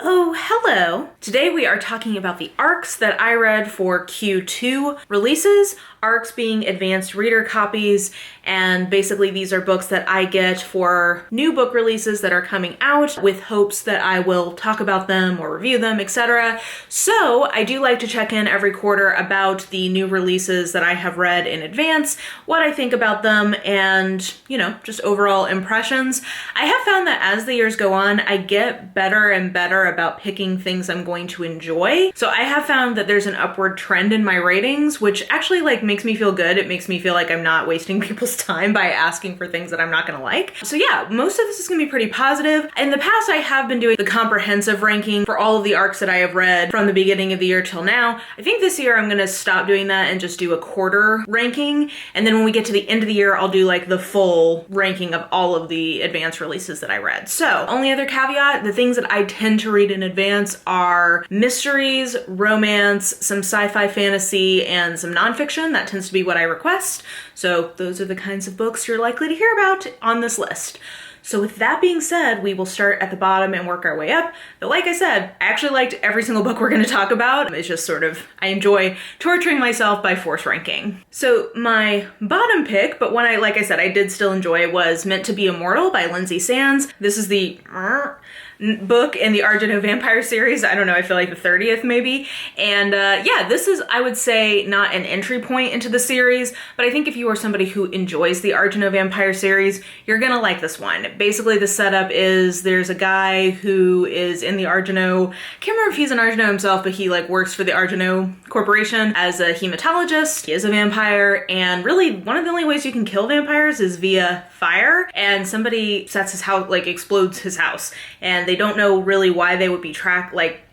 Oh, hello! Today we are talking about the ARCs that I read for Q2 releases, ARCs being advanced reader copies, and basically these are books that I get for new book releases that are coming out with hopes that I will talk about them or review them, etc. So I do like to check in every quarter about the new releases that I have read in advance, what I think about them, and, just overall impressions. I have found that as the years go on, I get better and better about picking things I'm going to enjoy. So I have found that there's an upward trend in my ratings, which actually makes me feel good. It makes me feel like I'm not wasting people's time by asking for things that I'm not gonna like. So yeah, most of this is gonna be pretty positive. In the past, I have been doing the comprehensive ranking for all of the ARCs that I have read from the beginning of the year till now. I think this year I'm gonna stop doing that and just do a quarter ranking. And then when we get to the end of the year, I'll do the full ranking of all of the advanced releases that I read. So only other caveat, the things that I tend to read in advance are mysteries, romance, some sci-fi fantasy, and some nonfiction. That tends to be what I request. So those are the kinds of books you're likely to hear about on this list. So with that being said, we will start at the bottom and work our way up. But like I said, I actually liked every single book we're going to talk about. It's just I enjoy torturing myself by force ranking. So my bottom pick, but one I said, I did still enjoy, was Meant to Be Immortal by Lynsay Sands. This is the book in the Argento Vampire series. I don't know, I feel like the 30th maybe. And this is, I would say, not an entry point into the series, but I think if you are somebody who enjoys the Argento Vampire series, you're gonna like this one. Basically, the setup is there's a guy who is in the Argento, I can't remember if he's an Argento himself, but he works for the Argento Corporation as a hematologist. He is a vampire, and really one of the only ways you can kill vampires is via fire, and somebody sets his house, explodes his house, and they don't know really why they would be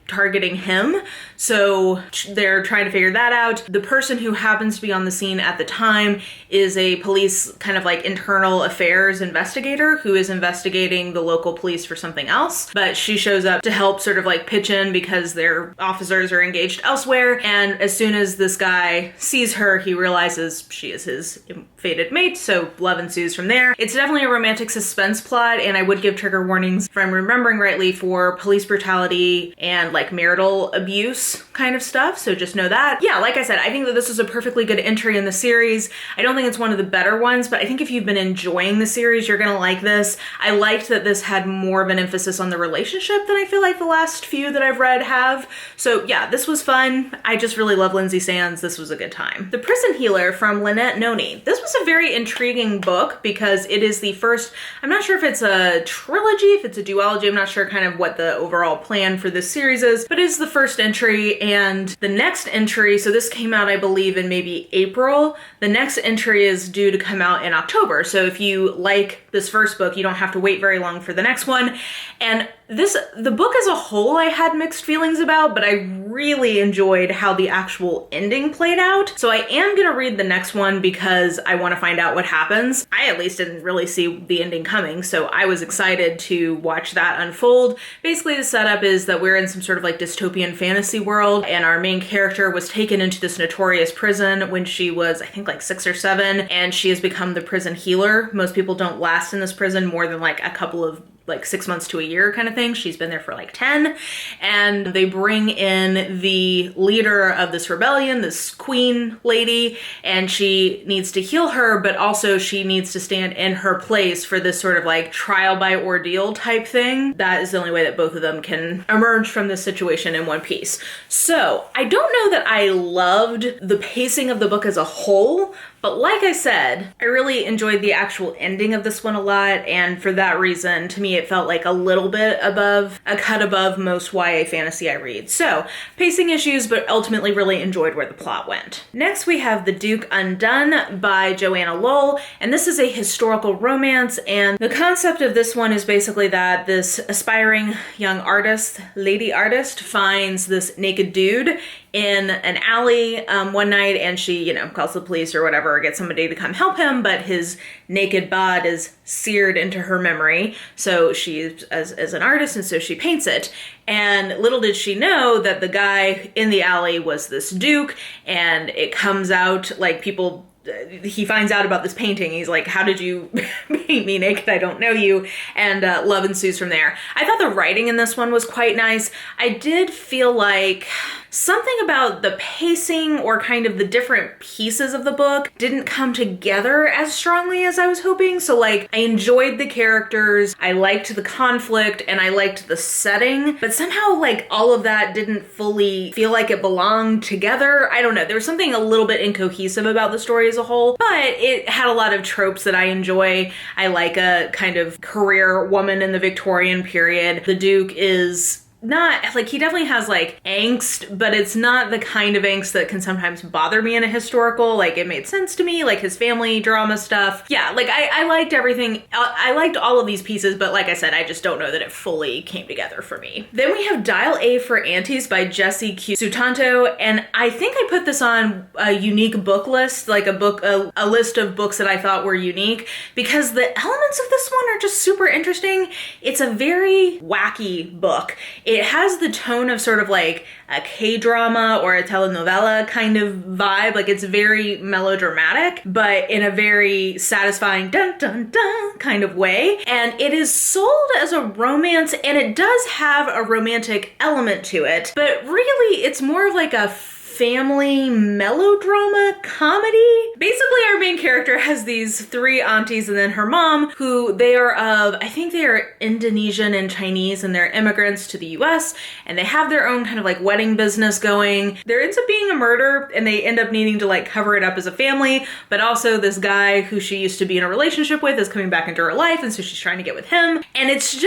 targeting him. So they're trying to figure that out. The person who happens to be on the scene at the time is a police internal affairs investigator who is investigating the local police for something else. But she shows up to help pitch in because their officers are engaged elsewhere. And as soon as this guy sees her, he realizes she is his fated mate. So love ensues from there. It's definitely a romantic suspense plot, and I would give trigger warnings, if I'm remembering rightly, for police brutality and marital abuse kind of stuff, so just know that. Yeah, like I said, I think that this is a perfectly good entry in the series. I don't think it's one of the better ones, but I think if you've been enjoying the series, you're gonna like this. I liked that this had more of an emphasis on the relationship than I feel like the last few that I've read have. So yeah, this was fun. I just really love Lynsay Sands. This was a good time. The Prison Healer from Lynette Noni. This was a very intriguing book because it is the first, I'm not sure if it's a trilogy, if it's a duology, I'm not sure kind of what the overall plan for this series is, but it's the first entry, and the next entry, so this came out I believe in maybe April, the next entry is due to come out in October. So if you like this first book, you don't have to wait very long for the next one. And the book as a whole I had mixed feelings about, but I really enjoyed how the actual ending played out. So I am gonna read the next one because I want to find out what happens. I at least didn't really see the ending coming, so I was excited to watch that unfold. Basically the setup is that we're in some sort of dystopian fantasy world, and our main character was taken into this notorious prison when she was, I think 6 or 7, and she has become the prison healer. Most people don't last in this prison more than a couple of 6 months to a year kind of thing. She's been there for 10, and they bring in the leader of this rebellion, this queen lady, and she needs to heal her, but also she needs to stand in her place for this sort of trial by ordeal type thing. That is the only way that both of them can emerge from this situation in one piece. So I don't know that I loved the pacing of the book as a whole, but like I said, I really enjoyed the actual ending of this one a lot, and for that reason, to me, it felt a little bit a cut above most YA fantasy I read. So, pacing issues, but ultimately really enjoyed where the plot went. Next, we have The Duke Undone by Joanna Lull, and this is a historical romance, and the concept of this one is basically that this aspiring young artist, lady artist, finds this naked dude in an alley one night, and she, calls the police or whatever, or gets somebody to come help him, but his naked bod is seared into her memory. So she, as an artist, and so she paints it. And little did she know that the guy in the alley was this duke, and it comes out, people he finds out about this painting. He's like, how did you paint me naked? I don't know you. And love ensues from there. I thought the writing in this one was quite nice. I did feel like something about the pacing or kind of the different pieces of the book didn't come together as strongly as I was hoping. So like, I enjoyed the characters, I liked the conflict, and I liked the setting, but somehow like all of that didn't fully feel like it belonged together. I don't know. There was something a little bit incohesive about the story as a whole, but it had a lot of tropes that I enjoy. I like a kind of career woman in the Victorian period. The Duke is not like, he definitely has like angst, but it's not the kind of angst that can sometimes bother me in a historical. Like, it made sense to me, like his family drama stuff. Yeah, like I liked everything. I liked all of these pieces, but like I said, I just don't know that it fully came together for me. Then we have Dial A for Aunties by Jessie Q. Sutanto, and I think I put this on a unique book list, like a list of books that I thought were unique, because the elements of this one are just super interesting. It's a very wacky book. It has the tone of sort of like a K-drama or a telenovela kind of vibe. Like, it's very melodramatic, but in a very satisfying dun dun dun kind of way. And it is sold as a romance, and it does have a romantic element to it, but really it's more of like a family melodrama comedy. Basically, our main character has these three aunties and then her mom, who they are of, I think they are Indonesian and Chinese, and they're immigrants to the US, and they have their own kind of like wedding business going. There ends up being a murder, and they end up needing to like cover it up as a family, but also this guy who she used to be in a relationship with is coming back into her life, and so she's trying to get with him. And it's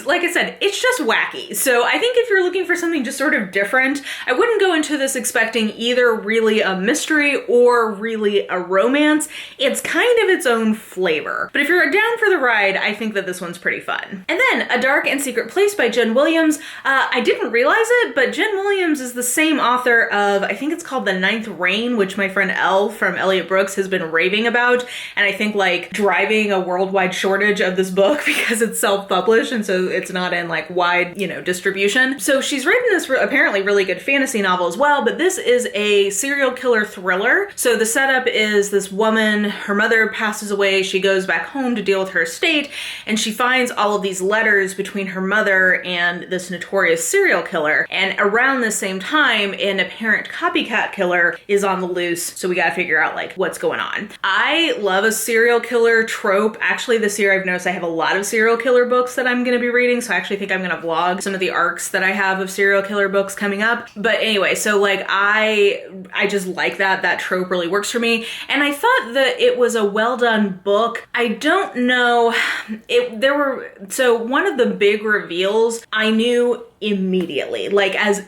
like I said, it's just wacky. So I think if you're looking for something just sort of different, I wouldn't go into this expecting either really a mystery or really a romance. It's kind of its own flavor. But if you're down for the ride, I think that this one's pretty fun. And then A Dark and Secret Place by Jen Williams. I didn't realize it, but Jen Williams is the same author of, I think it's called The Ninth Reign, which my friend Elle from Elliot Brooks has been raving about. And I think like driving a worldwide shortage of this book because it's self-published, and so it's not in like wide, distribution. So she's written this apparently really good fantasy novel as well, but this is a serial killer thriller. So the setup is this woman, her mother passes away, she goes back home to deal with her estate, and she finds all of these letters between her mother and this notorious serial killer. And around the same time, an apparent copycat killer is on the loose, so we gotta figure out like what's going on. I love a serial killer trope. Actually, this year I've noticed I have a lot of serial killer books that I'm gonna be reading, so I actually think I'm gonna vlog some of the arcs that I have of serial killer books coming up. But anyway, so like I just like that trope really works for me. And I thought that it was a well done book. I don't know, so one of the big reveals I knew immediately, like as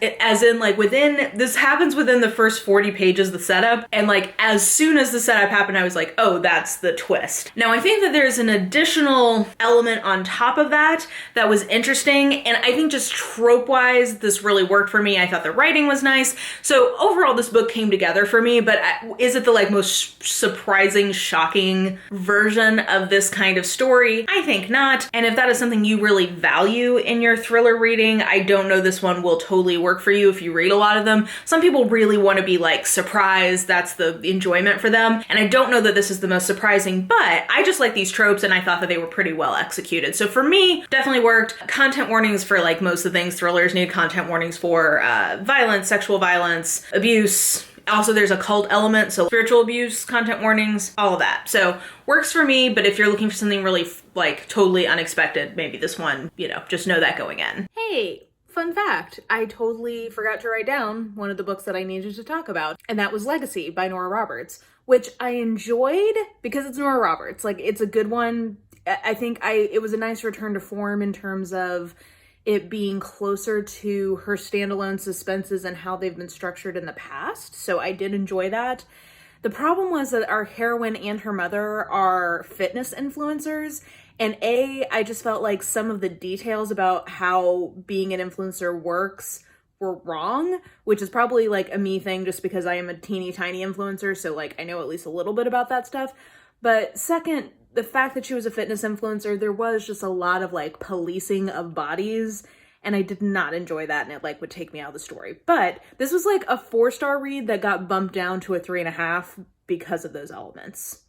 in like this happens within the first 40 pages of the setup, and like as soon as the setup happened, I was like, oh, that's the twist. Now I think that there's an additional element on top of that was interesting, and I think just trope wise this really worked for me. I thought the writing was nice. So overall this book came together for me, but is it the like most surprising, shocking version of this kind of story? I think not. And if that is something you really value in your thriller reading, I don't know this one will totally work for you if you read a lot of them. Some people really want to be like surprised, that's the enjoyment for them, and I don't know that this is the most surprising, but I just like these tropes and I thought that they were pretty well executed. So for me, definitely worked. Content warnings for like most of the things thrillers need content warnings for: violence, sexual violence, abuse. Also, there's a cult element, so spiritual abuse, content warnings, all of that. So works for me, but if you're looking for something really like totally unexpected, maybe this one, just know that going in. Hey, fun fact, I totally forgot to write down one of the books that I needed to talk about, and that was Legacy by Nora Roberts, which I enjoyed because it's Nora Roberts. Like, it's a good one. I think it was a nice return to form in terms of it being closer to her standalone suspenses and how they've been structured in the past. So I did enjoy that. The problem was that our heroine and her mother are fitness influencers. And I just felt like some of the details about how being an influencer works were wrong, which is probably like a me thing just because I am a teeny tiny influencer. So like I know at least a little bit about that stuff. But second, the fact that she was a fitness influencer, there was just a lot of like policing of bodies, and I did not enjoy that, and it like would take me out of the story. But this was like a 4-star read that got bumped down to a 3.5 because of those elements.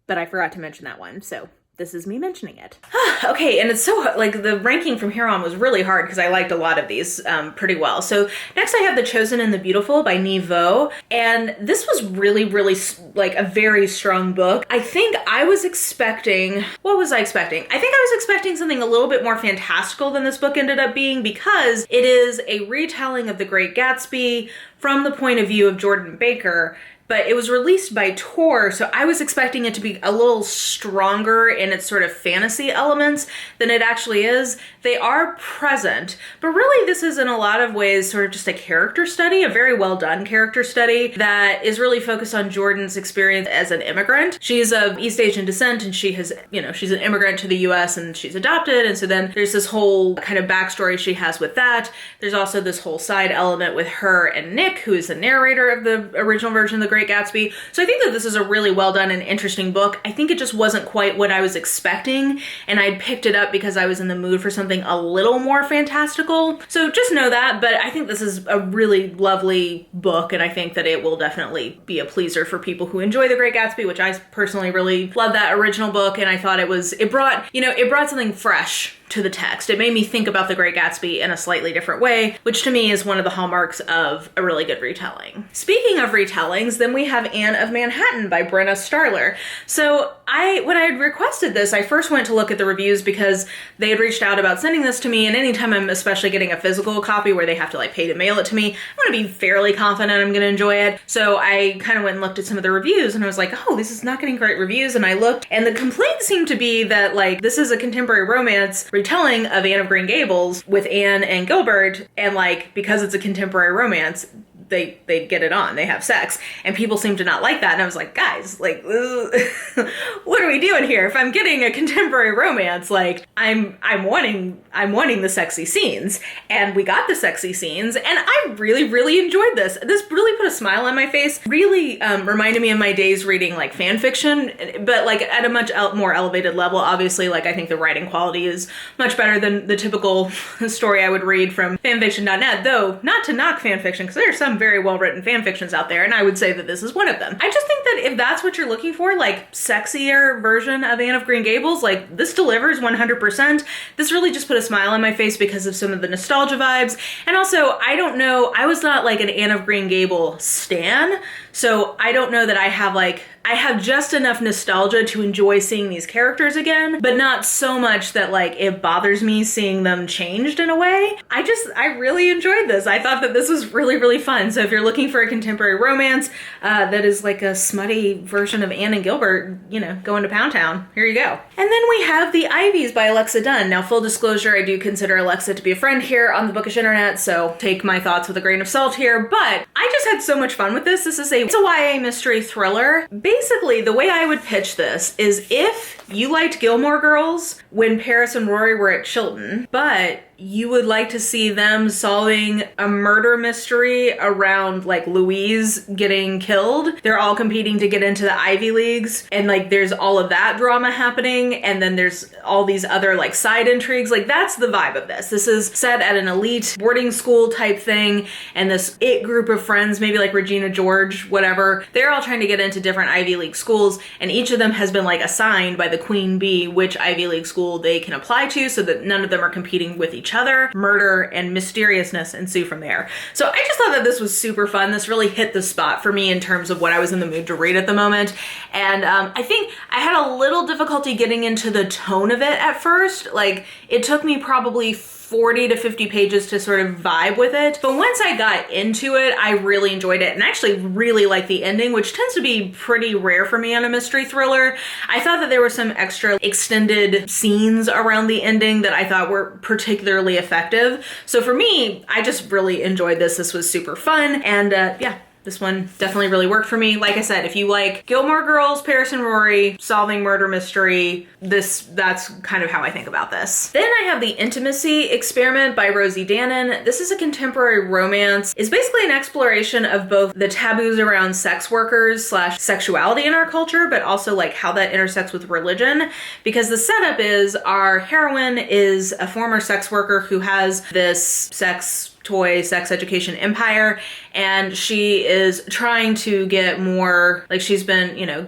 But I forgot to mention that one, so this is me mentioning it. Okay, and it's so, like, the ranking from here on was really hard because I liked a lot of these pretty well. So next I have The Chosen and the Beautiful by Nhi Vo, and this was really, really, like, a very strong book. I think I was expecting, what was I expecting? I think I was expecting something a little bit more fantastical than this book ended up being, because it is a retelling of The Great Gatsby from the point of view of Jordan Baker. But it was released by Tor, so I was expecting it to be a little stronger in its sort of fantasy elements than it actually is. They are present, but really this is in a lot of ways sort of just a character study, a very well done character study that is really focused on Jordan's experience as an immigrant. She's of East Asian descent, and she has, you know, she's an immigrant to the US and she's adopted, and so then there's this whole kind of backstory she has with that. There's also this whole side element with her and Nick, who is the narrator of the original version of The Great Gatsby. So I think that this is a really well done and interesting book. I think it just wasn't quite what I was expecting, and I'd picked it up because I was in the mood for something a little more fantastical. So just know that, but I think this is a really lovely book, and I think that it will definitely be a pleaser for people who enjoy The Great Gatsby, which I personally really love that original book, and I thought it brought something fresh to the text. It made me think about The Great Gatsby in a slightly different way, which to me is one of the hallmarks of a really good retelling. Speaking of retellings, then we have Anne of Manhattan by Brenna Starler. So when I had requested this, I first went to look at the reviews because they had reached out about sending this to me, and anytime I'm especially getting a physical copy where they have to like pay to mail it to me, I want to be fairly confident I'm going to enjoy it. So I kind of went and looked at some of the reviews, and I was like, oh, this is not getting great reviews. And I looked, and the complaint seemed to be that like this is a contemporary romance retelling of Anne of Green Gables with Anne and Gilbert, and like because it's a contemporary romance, they get it on, they have sex, and people seem to not like that. And I was like, guys, like what are we doing here? If I'm getting a contemporary romance, like I'm wanting the sexy scenes, and we got the sexy scenes, and I really enjoyed this. This really put a smile on my face. Really reminded me of my days reading like fan fiction, but like at a much more elevated level. Obviously, like I think the writing quality is much better than the typical story I would read from fanfiction.net, though not to knock fanfiction, because there are some very well written fan fictions out there, and I would say that this is one of them. I just think that if that's what you're looking for, like sexier version of Anne of Green Gables, like this delivers 100%. This really just put a smile on my face because of some of the nostalgia vibes. And also, I don't know, I was not like an Anne of Green Gable stan, so I don't know that I have just enough nostalgia to enjoy seeing these characters again, but not so much that like it bothers me seeing them changed in a way. I really enjoyed this. I thought that this was really fun. So if you're looking for a contemporary romance that is like a smutty version of Anne and Gilbert, you know, going to Pound Town, here you go. And then we have The Ivies by Alexa Dunn. Now, full disclosure, I do consider Alexa to be a friend here on the Bookish Internet, so take my thoughts with a grain of salt here, but I just had so much fun with this. It's a YA mystery thriller. Basically, the way I would pitch this is if you liked Gilmore Girls when Paris and Rory were at Chilton, but you would like to see them solving a murder mystery around like Louise getting killed. They're all competing to get into the Ivy Leagues, and like there's all of that drama happening, and then there's all these other like side intrigues. Like that's the vibe of this. This is set at an elite boarding school type thing, and this it group of friends, maybe like Regina George, whatever, they're all trying to get into different Ivy League schools, and each of them has been like assigned by the queen bee which Ivy League school they can apply to, so that none of them are competing with each other. Murder and mysteriousness ensue from there. So I just thought that this was super fun. This really hit the spot for me in terms of what I was in the mood to read at the moment. And I think I had a little difficulty getting into the tone of it at first. Like it took me probably 40 to 50 pages to sort of vibe with it. But once I got into it, I really enjoyed it, and actually really liked the ending, which tends to be pretty rare for me on a mystery thriller. I thought that there were some extra extended scenes around the ending that I thought were particularly effective. So for me, I just really enjoyed this. This was super fun, and yeah. This one definitely really worked for me. Like I said, if you like Gilmore Girls, Paris and Rory, solving murder mystery, that's kind of how I think about this. Then I have The Intimacy Experiment by Rosie Danan. This is a contemporary romance. It's basically an exploration of both the taboos around sex workers / sexuality in our culture, but also like how that intersects with religion. Because the setup is our heroine is a former sex worker who has this sex toy sex education empire, and she is trying to get more, like she's been, you know,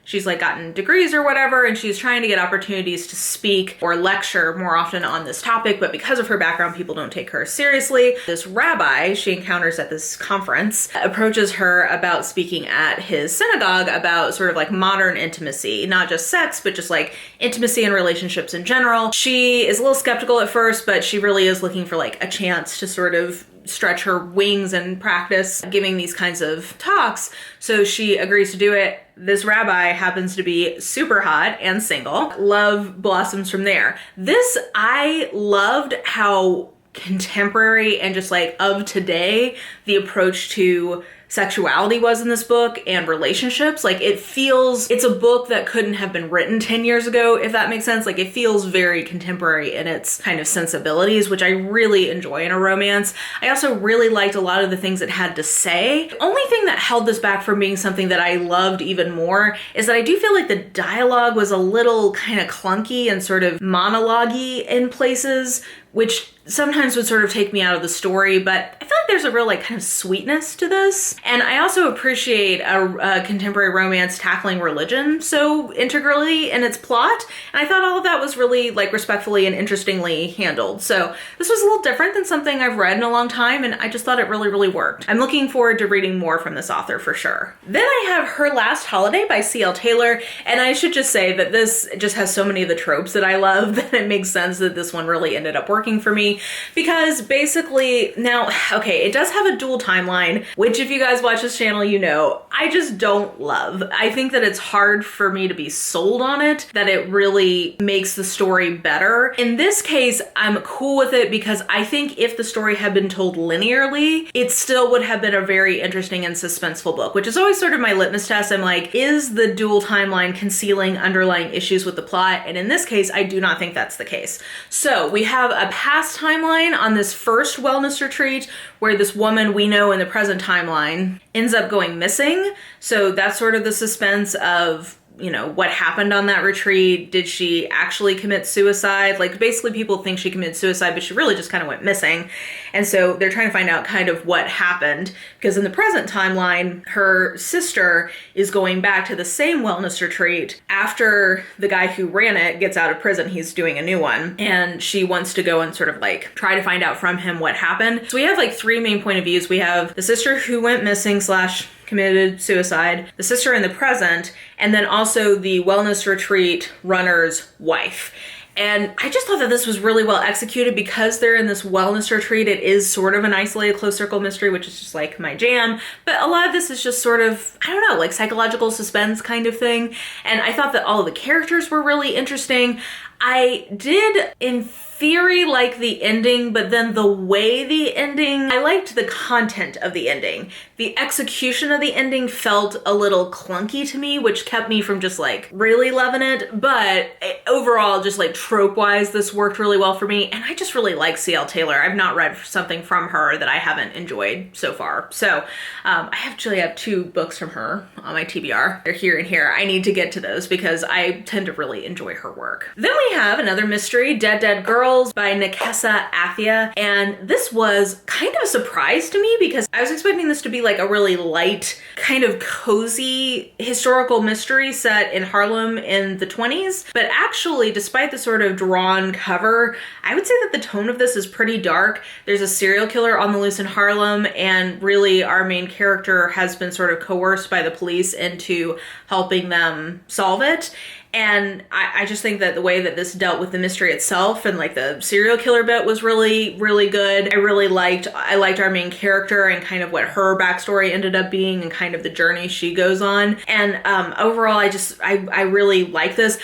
she's like gotten degrees or whatever, and she's trying to get opportunities to speak or lecture more often on this topic, but because of her background, people don't take her seriously. This rabbi she encounters at this conference approaches her about speaking at his synagogue about sort of like modern intimacy, not just sex, but just like intimacy and relationships in general. She is a little skeptical at first, but she really is looking for like a chance to sort of stretch her wings and practice giving these kinds of talks. So she agrees to do it. This rabbi happens to be super hot and single. Love blossoms from there. This, I loved how contemporary and just like of today the approach to sexuality was in this book and relationships. Like it's a book that couldn't have been written 10 years ago, if that makes sense. Like it feels very contemporary in its kind of sensibilities, which I really enjoy in a romance. I also really liked a lot of the things it had to say. The only thing that held this back from being something that I loved even more is that I do feel like the dialogue was a little kind of clunky and sort of monologue-y in places, which sometimes would sort of take me out of the story, but I feel like there's a real like kind of sweetness to this. And I also appreciate a contemporary romance tackling religion so integrally in its plot. And I thought all of that was really like respectfully and interestingly handled. So this was a little different than something I've read in a long time, and I just thought it really, really worked. I'm looking forward to reading more from this author for sure. Then I have Her Last Holiday by C.L. Taylor, and I should just say that this just has so many of the tropes that I love that it makes sense that this one really ended up working for me. Because basically, now, okay, it does have a dual timeline, which if you guys watch this channel, you know, I just don't love. I think that it's hard for me to be sold on it, that it really makes the story better. In this case, I'm cool with it because I think if the story had been told linearly, it still would have been a very interesting and suspenseful book, which is always sort of my litmus test. I'm like, is the dual timeline concealing underlying issues with the plot? And in this case, I do not think that's the case. So we have a past timeline on this first wellness retreat where this woman we know in the present timeline ends up going missing. So that's sort of the suspense of, you know, what happened on that retreat. Did she actually commit suicide? Like basically people think she committed suicide, but she really just kind of went missing. And so they're trying to find out kind of what happened, because in the present timeline, her sister is going back to the same wellness retreat after the guy who ran it gets out of prison. He's doing a new one, and she wants to go and sort of like try to find out from him what happened. So we have like three main point of views. We have the sister who went missing / committed suicide, the sister in the present, and then also the wellness retreat runner's wife. And I just thought that this was really well executed because they're in this wellness retreat. It is sort of an isolated closed circle mystery, which is just like my jam. But a lot of this is just sort of, I don't know, like psychological suspense kind of thing. And I thought that all of the characters were really interesting. I did, in theory, like the ending, but then the way the ending, I liked the content of the ending. The execution of the ending felt a little clunky to me, which kept me from just like really loving it. But overall, just like trope-wise, this worked really well for me. And I just really like C.L. Taylor. I've not read something from her that I haven't enjoyed so far. So I actually have 2 books from her on my TBR. They're here and here. I need to get to those because I tend to really enjoy her work. Then we have another mystery, Dead Dead Girls by Nekesa Athia. And this was kind of a surprise to me because I was expecting this to be like a really light, kind of cozy historical mystery set in Harlem in the 20s. But actually, despite the sort of drawn cover, I would say that the tone of this is pretty dark. There's a serial killer on the loose in Harlem, and really our main character has been sort of coerced by the police into helping them solve it. And I just think that the way that this dealt with the mystery itself and like the serial killer bit was really, really good. I liked our main character and kind of what her backstory ended up being and kind of the journey she goes on. And overall, I really like this.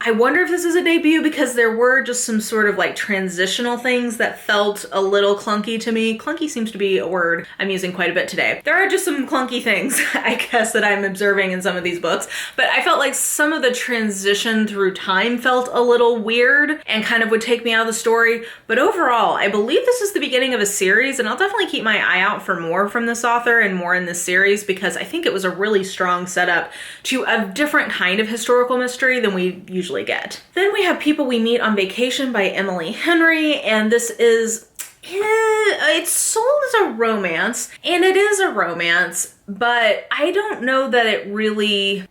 I wonder if this is a debut because there were just some sort of like transitional things that felt a little clunky to me. Clunky seems to be a word I'm using quite a bit today. There are just some clunky things, I guess, that I'm observing in some of these books, but I felt like some of the transition through time felt a little weird and kind of would take me out of the story. But overall, I believe this is the beginning of a series, and I'll definitely keep my eye out for more from this author and more in this series because I think it was a really strong setup to a different kind of historical mystery than we usually get. Then we have People We Meet on Vacation by Emily Henry, and this is it's sold as a romance, and it is a romance, but I don't know that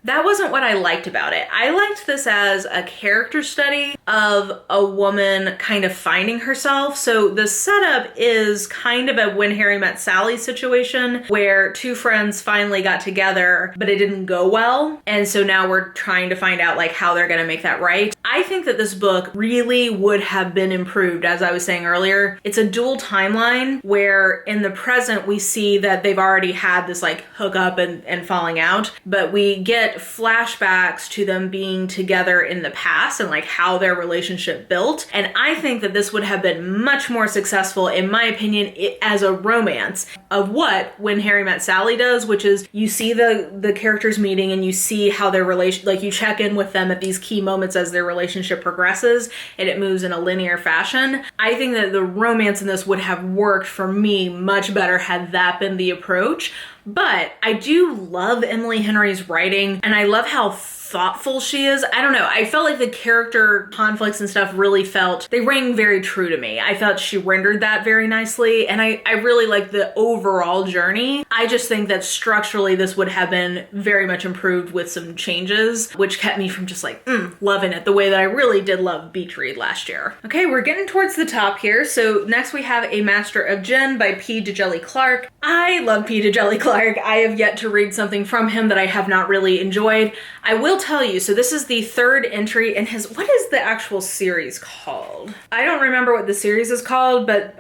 that wasn't what I liked about it. I liked this as a character study of a woman kind of finding herself. So the setup is kind of a When Harry Met Sally situation where two friends finally got together, but it didn't go well. And so now we're trying to find out like how they're going to make that right. I think that this book really would have been improved. As I was saying earlier, it's a dual timeline where in the present we see that they've already had this like hook up and falling out, but we get flashbacks to them being together in the past and like how their relationship built. And I think that this would have been much more successful, in my opinion, as a romance of what When Harry Met Sally does, which is you see the characters meeting and you see how their relation, like you check in with them at these key moments as their relationship progresses and it moves in a linear fashion. I think that the romance in this would have worked for me much better had that been the approach. But I do love Emily Henry's writing, and I love how thoughtful she is. I don't know. I felt like the character conflicts and stuff really they rang very true to me. I felt she rendered that very nicely, and I really like the overall journey. I just think that structurally this would have been very much improved with some changes, which kept me from just like, loving it the way that I really did love Beach Read last year. Okay, we're getting towards the top here. So next we have A Master of Djinn by P. Djèlí Clark. I love P. Djèlí Clark. I have yet to read something from him that I have not really enjoyed. I will tell you, so this is the third entry in his, what is the actual series called? I don't remember what the series is called, but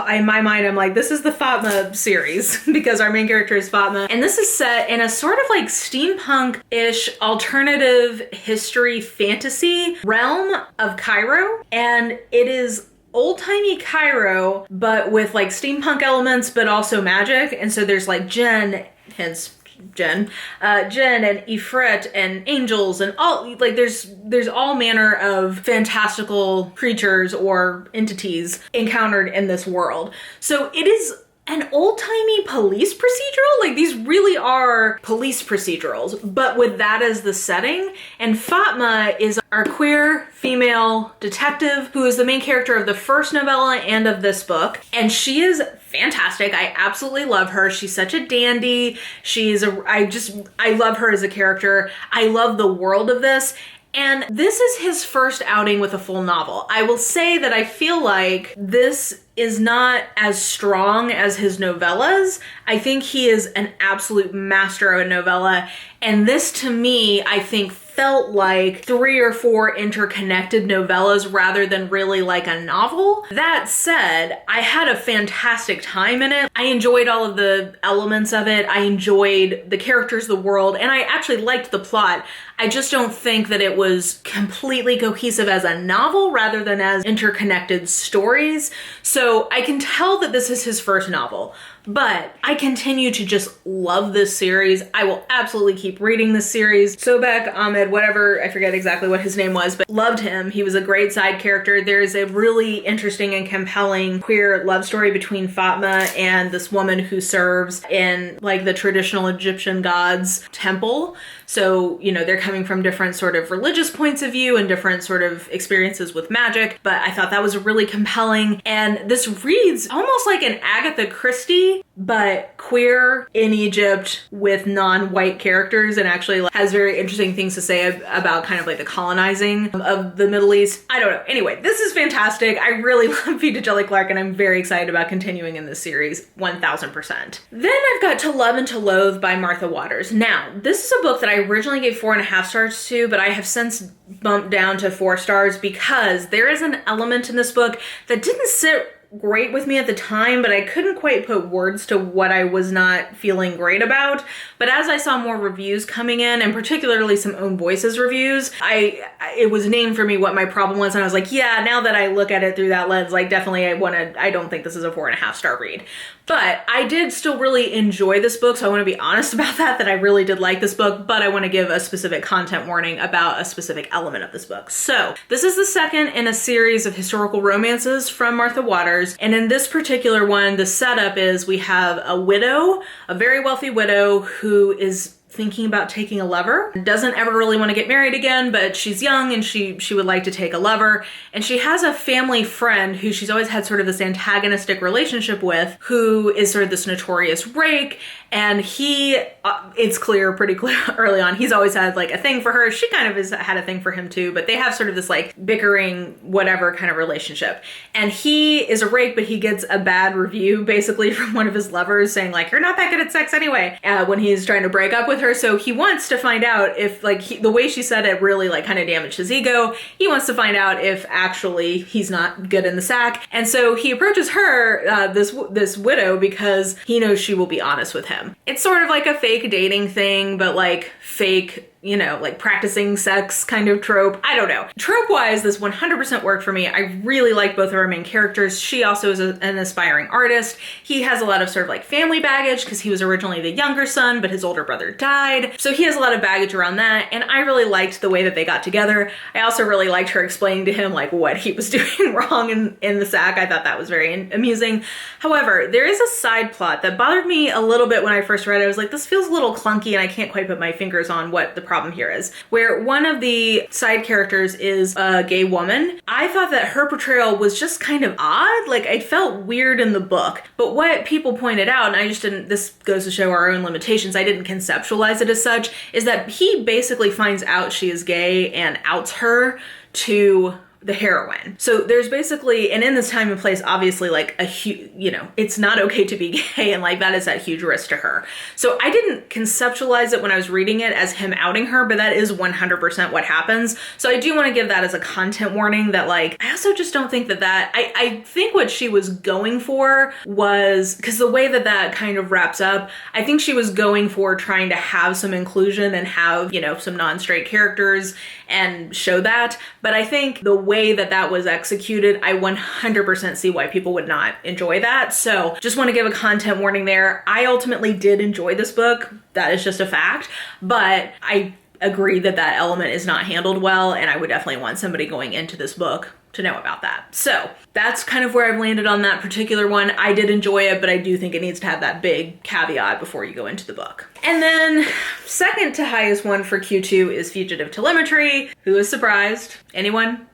in my mind, I'm like, this is the Fatma series because our main character is Fatma. And this is set in a sort of like steampunk-ish alternative history fantasy realm of Cairo. And it is old-timey Cairo, but with like steampunk elements, but also magic. And so there's like jinn, hence Jinn and Ifrit and angels and all, like there's all manner of fantastical creatures or entities encountered in this world. So it is an old-timey police procedural. Like these really are police procedurals, but with that as the setting. And Fatma is our queer female detective who is the main character of the first novella and of this book. And she is fantastic. I absolutely love her. She's such a dandy. I love her as a character. I love the world of this. And this is his first outing with a full novel. I will say that I feel like this is not as strong as his novellas. I think he is an absolute master of a novella. And this to me, I think felt like 3 or 4 interconnected novellas rather than really like a novel. That said, I had a fantastic time in it. I enjoyed all of the elements of it. I enjoyed the characters, the world, and I actually liked the plot. I just don't think that it was completely cohesive as a novel rather than as interconnected stories. So I can tell that this is his first novel, but I continue to just love this series. I will absolutely keep reading this series. Sobek Ahmed, whatever, I forget exactly what his name was, but loved him. He was a great side character. There's a really interesting and compelling queer love story between Fatma and this woman who serves in like the traditional Egyptian gods temple. So, you know, they're coming from different sort of religious points of view and different sort of experiences with magic, but I thought that was really compelling. And this reads almost like an Agatha Christie, but queer in Egypt with non-white characters, and actually has very interesting things to say about kind of like the colonizing of the Middle East. I don't know. Anyway, this is fantastic. I really love P. Djèlí Clark, and I'm very excited about continuing in this series 1000%. Then I've got To Love and to Loathe by Martha Waters. Now, this is a book that I originally gave 4.5 stars to, but I have since bumped down to 4 stars because there is an element in this book that didn't sit great with me at the time, but I couldn't quite put words to what I was not feeling great about. But as I saw more reviews coming in, and particularly some Own Voices reviews, it was named for me what my problem was, and I was like, yeah, now that I look at it through that lens, like definitely I don't think this is a 4.5 star read. But I did still really enjoy this book, so I want to be honest about that I really did like this book, but I want to give a specific content warning about a specific element of this book. So this is the second in a series of historical romances from Martha Waters, and in this particular one, the setup is we have a widow, a very wealthy widow who is thinking about taking a lover. Doesn't ever really want to get married again, but she's young and she would like to take a lover. And she has a family friend who she's always had sort of this antagonistic relationship with, who is sort of this notorious rake. And he, it's clear pretty clear early on, he's always had like a thing for her. She kind of has had a thing for him too, but they have sort of this like bickering, whatever kind of relationship. And he is a rake, but he gets a bad review basically from one of his lovers saying like, you're not that good at sex anyway, when he's trying to break up with her. So he wants to find out if like the way she said it really like kind of damaged his ego. He wants to find out if actually he's not good in the sack. And so he approaches her, this widow, because he knows she will be honest with him. It's sort of like a fake dating thing, but like fake, you know, like practicing sex kind of trope. I don't know. Trope-wise, this 100% worked for me. I really like both of our main characters. She also is an aspiring artist. He has a lot of sort of like family baggage because he was originally the younger son, but his older brother died. So he has a lot of baggage around that. And I really liked the way that they got together. I also really liked her explaining to him like what he was doing wrong in the sack. I thought that was very amusing. However, there is a side plot that bothered me a little bit when I first read it. I was like, this feels a little clunky and I can't quite put my fingers on what the problem here is, where one of the side characters is a gay woman. I thought that her portrayal was just kind of odd. Like, it felt weird in the book, but what people pointed out, and I just didn't, this goes to show our own limitations, I didn't conceptualize it as such, is that he basically finds out she is gay and outs her to the heroine. So there's basically, and in this time and place, obviously like a huge, you know, it's not okay to be gay, and like that is that huge risk to her. So I didn't conceptualize it when I was reading it as him outing her, but that is 100% what happens. So I do want to give that as a content warning that like, I also just don't think that I think what she was going for was, because the way that that kind of wraps up, I think she was going for trying to have some inclusion and have, you know, some non-straight characters and show that. But I think the way that that was executed, I 100% see why people would not enjoy that. So just want to give a content warning there. I ultimately did enjoy this book. That is just a fact. But I agree that that element is not handled well. And I would definitely want somebody going into this book to know about that. So that's kind of where I've landed on that particular one. I did enjoy it, but I do think it needs to have that big caveat before you go into the book. And then second to highest one for Q2 is Fugitive Telemetry. Who is surprised? Anyone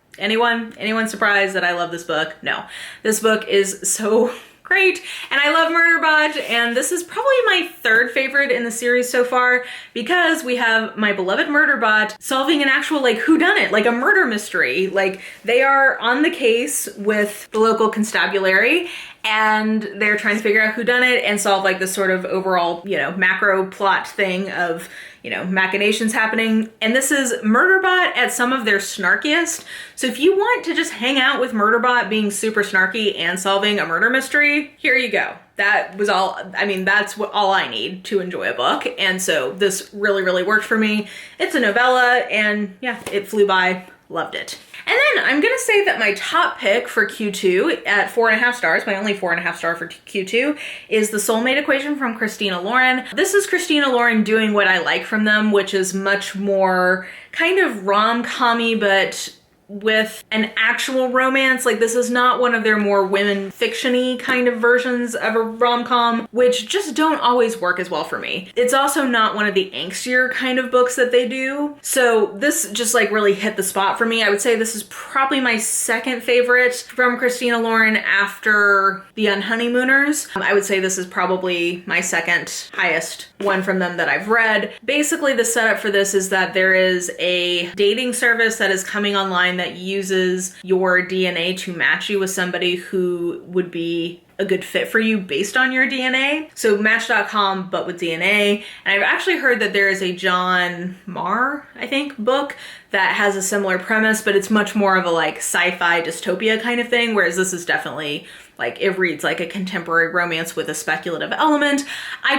surprised that I love this book? No. This book is so great, and I love Murderbot, and this is probably my third favorite in the series so far, because we have my beloved Murderbot solving an actual like whodunit, like a murder mystery. Like, they are on the case with the local constabulary, and they're trying to figure out who done it and solve like this sort of overall, you know, macro plot thing of, you know, machinations happening. And this is Murderbot at some of their snarkiest. So if you want to just hang out with Murderbot being super snarky and solving a murder mystery, here you go. That was all, I mean, that's all I need to enjoy a book. And so this really, really worked for me. It's a novella, and yeah, it flew by. Loved it. And then I'm gonna say that my top pick for Q2 at 4.5 stars, my only 4.5 star for Q2, is The Soulmate Equation from Christina Lauren. This is Christina Lauren doing what I like from them, which is much more kind of rom-com-y, but with an actual romance. Like, this is not one of their more women fiction-y kind of versions of a rom-com, which just don't always work as well for me. It's also not one of the angstier kind of books that they do. So this just like really hit the spot for me. I would say this is probably my second favorite from Christina Lauren after The Unhoneymooners. I would say this is probably my second highest one from them that I've read. Basically, the setup for this is that there is a dating service that is coming online that uses your DNA to match you with somebody who would be a good fit for you based on your DNA. So Match.com, but with DNA. And I've actually heard that there is a John Marr, I think, book that has a similar premise, but it's much more of a like sci-fi dystopia kind of thing, whereas this is definitely like, it reads like a contemporary romance with a speculative element.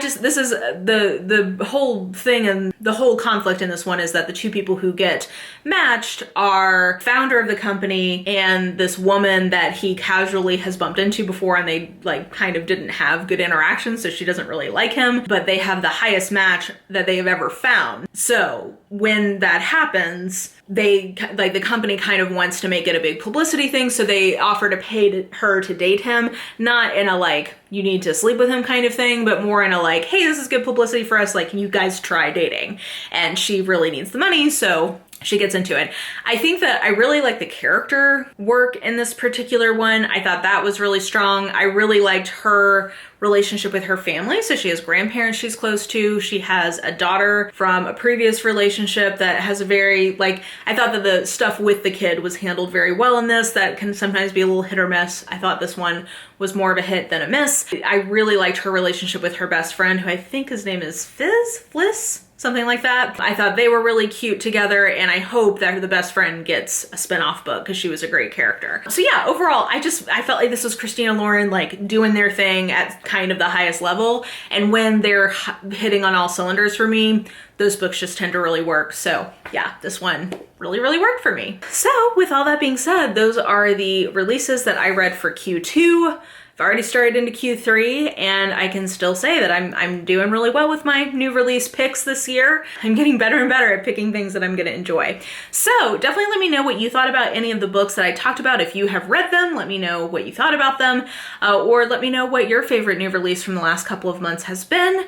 This is the whole thing, and the whole conflict in this one is that the two people who get matched are founder of the company and this woman that he casually has bumped into before, and they like kind of didn't have good interactions, so she doesn't really like him, but they have the highest match that they have ever found. So when that happens, kids, they, like, the company kind of wants to make it a big publicity thing, so they offer to pay her to date him, not in a like, you need to sleep with him kind of thing, but more in a like, hey, this is good publicity for us, like, you guys try dating. And she really needs the money, so she gets into it. I think that I really like the character work in this particular one. I thought that was really strong. I really liked her relationship with her family. So she has grandparents she's close to. She has a daughter from a previous relationship that has a very, like, I thought that the stuff with the kid was handled very well in this. That can sometimes be a little hit or miss. I thought this one was more of a hit than a miss. I really liked her relationship with her best friend, who I think his name is Fliss? Something like that. I thought they were really cute together, and I hope that the best friend gets a spin-off book because she was a great character. So yeah, overall, I felt like this was Christina Lauren like doing their thing at kind of the highest level, and when they're hitting on all cylinders for me, those books just tend to really work. So yeah, this one really, really worked for me. So with all that being said, those are the releases that I read for Q2. I've already started into Q3, and I can still say that I'm doing really well with my new release picks this year. I'm getting better and better at picking things that I'm gonna enjoy. So definitely let me know what you thought about any of the books that I talked about. If you have read them, let me know what you thought about them, or let me know what your favorite new release from the last couple of months has been.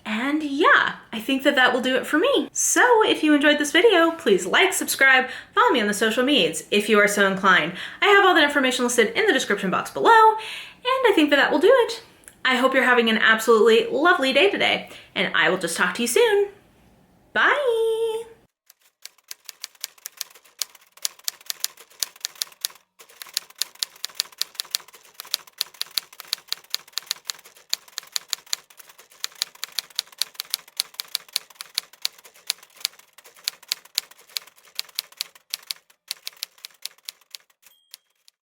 And yeah, I think that will do it for me. So if you enjoyed this video, please like, subscribe, follow me on the social medias if you are so inclined. I have all that information listed in the description box below. And I think that will do it. I hope you're having an absolutely lovely day today, and I will just talk to you soon. Bye!